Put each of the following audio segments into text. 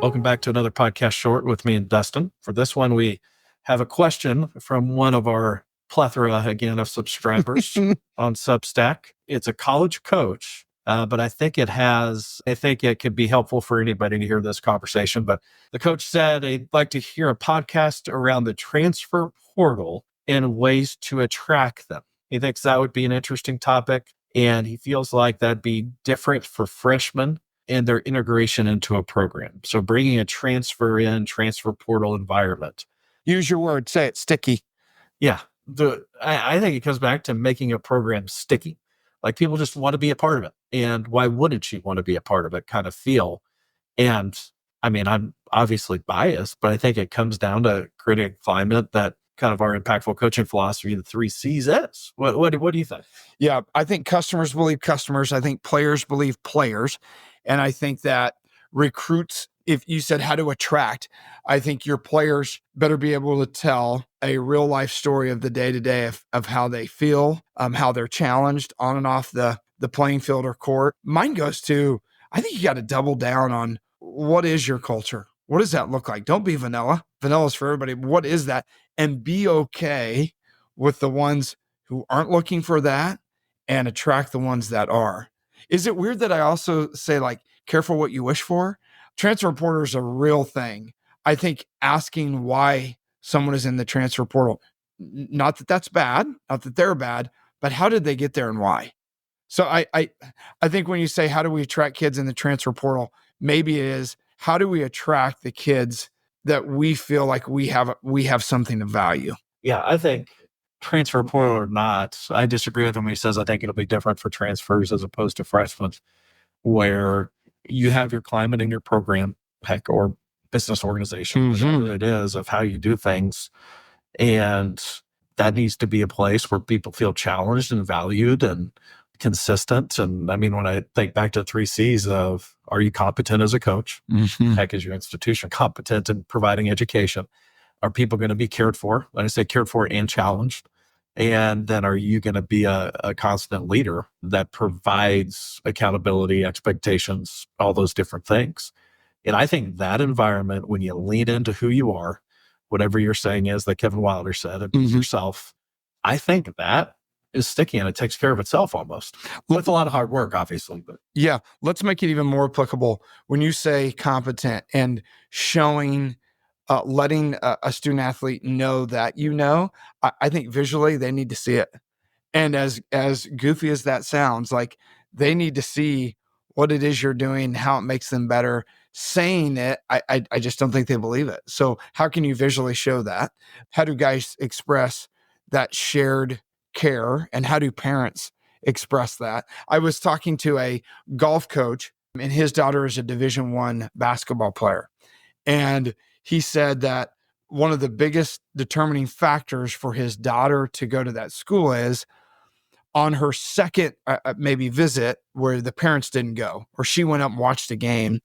Welcome back to another podcast short with me and Dustin. For this one, we have a question from one of our plethora, again, of subscribers on Substack. It's a college coach, but I think it could be helpful for anybody to hear this conversation. But the coach said he'd like to hear a podcast around the transfer portal and ways to attract them. He thinks that would be an interesting topic, and he feels like that'd be different for freshmen and their integration into a program. So bringing a transfer portal environment. Use your word, say it, sticky. Yeah. I think it comes back to making a program sticky. Like people just want to be a part of it. And why wouldn't you want to be a part of it kind of feel? And I mean, I'm obviously biased, but I think it comes down to creating a climate that kind of our impactful coaching philosophy, the 3 C's is. What do you think? Yeah, I think customers believe customers. I think players believe players. And I think that recruits, if you said how to attract, I think your players better be able to tell a real life story of the day-to-day of how they feel, how they're challenged on and off the playing field or court. Mine goes to, I think you got to double down on what is your culture? What does that look like? Don't be vanilla. Vanilla's for everybody. What is that? And be okay with the ones who aren't looking for that and attract the ones that are. Is it weird that I also say, like, careful what you wish for? Transfer portal is a real thing. I think asking why someone is in the transfer portal, not that that's bad, not that they're bad, but how did they get there and why? So I think when you say, how do we attract kids in the transfer portal, maybe it is, how do we attract the kids that we feel like we have something of value? Yeah, I think transfer portal or not, I disagree with him when he says I think it'll be different for transfers as opposed to freshmen, where you have your climate in your program, heck, or business organization, whatever it is, of how you do things. And that needs to be a place where people feel challenged and valued and consistent. And I mean, when I think back to 3 C's of, are you competent as a coach? Heck, is your institution competent in providing education? Are people going to be cared for? When I say cared for and challenged. And then are you going to be a constant leader that provides accountability, expectations, all those different things? And I think that environment, when you lean into who you are, whatever you're saying is that Kevin Wilder said, and yourself, I think that is sticky and it takes care of itself almost. With a lot of hard work, obviously. But yeah, let's make it even more applicable. When you say competent and showing, letting a student athlete know that I think visually they need to see it. And as goofy as that sounds, like they need to see what it is you're doing, how it makes them better. Saying it, I just don't think they believe it. So how can you visually show that? How do guys express that shared care? And how do parents express that? I was talking to a golf coach, and his daughter is a Division I basketball player. And he said that one of the biggest determining factors for his daughter to go to that school is on her second maybe visit where the parents didn't go, or she went up and watched a game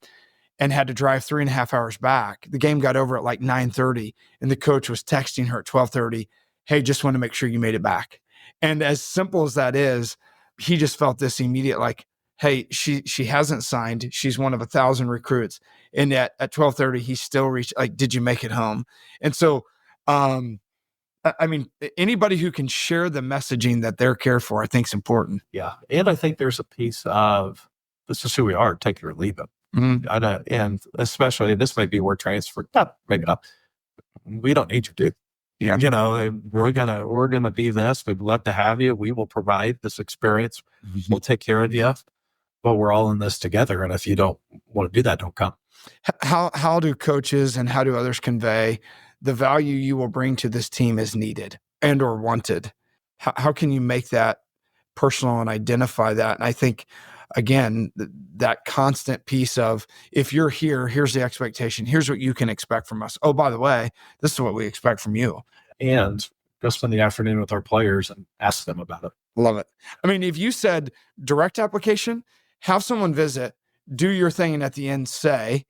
and had to drive 3.5 hours back. The game got over at like 9:30, and the coach was texting her at 12:30, hey, just want to make sure you made it back. And as simple as that is, he just felt this immediate, like, hey, she hasn't signed. She's one of 1,000 recruits. And at 12:30, he still reached, like, did you make it home? And so, I mean, anybody who can share the messaging that they're cared for, I think is important. Yeah. And I think there's a piece of, this is who we are, take it or leave it. And especially, this might be where transfer, maybe not. We don't need you, dude. Yeah. You know, we're gonna be this. We'd love to have you. We will provide this experience. We'll take care of you. But we're all in this together. And if you don't want to do that, don't come. How do coaches and how do others convey the value you will bring to this team is needed and or wanted? How can you make that personal and identify that? And I think, again, that constant piece of, if you're here, here's the expectation. Here's what you can expect from us. Oh, by the way, this is what we expect from you. And go spend the afternoon with our players and ask them about it. Love it. I mean, if you said direct application, have someone visit, do your thing, and at the end say,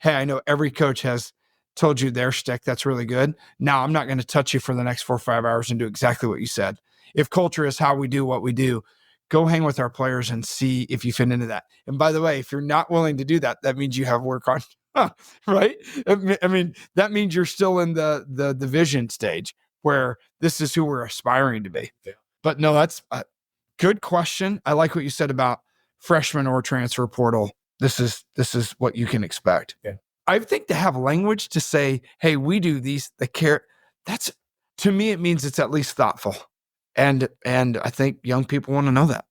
hey, I know every coach has told you their shtick. That's really good. Now I'm not going to touch you for the next 4 or 5 hours and do exactly what you said. If culture is how we do what we do, go hang with our players and see if you fit into that. And by the way, if you're not willing to do that, that means you have work on Right? I mean, that means you're still in the vision stage where this is who we're aspiring to be. Yeah. But no, that's a good question. I like what you said about freshman or transfer portal. This is what you can expect. Yeah. I think to have language to say, hey, we do these, the care, that's, to me, it means it's at least thoughtful. And I think young people want to know that.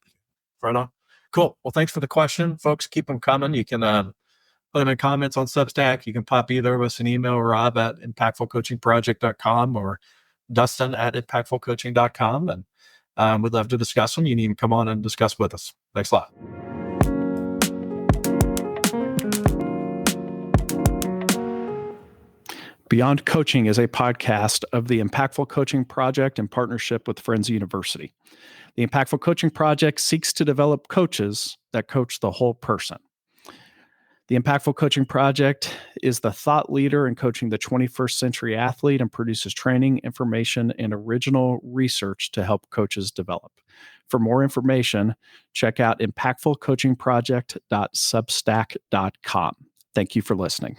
Right on. Cool. Well, thanks for the question, folks. Keep them coming. You can put them in comments on Substack. You can pop either of us an email, Rob at impactfulcoachingproject.com or Dustin at impactfulcoaching.com. And we'd love to discuss them. You can even come on and discuss with us. Thanks a lot. Beyond Coaching is a podcast of the Impactful Coaching Project in partnership with Friends University. The Impactful Coaching Project seeks to develop coaches that coach the whole person. The Impactful Coaching Project is the thought leader in coaching the 21st century athlete and produces training, information, and original research to help coaches develop. For more information, check out impactfulcoachingproject.substack.com. Thank you for listening.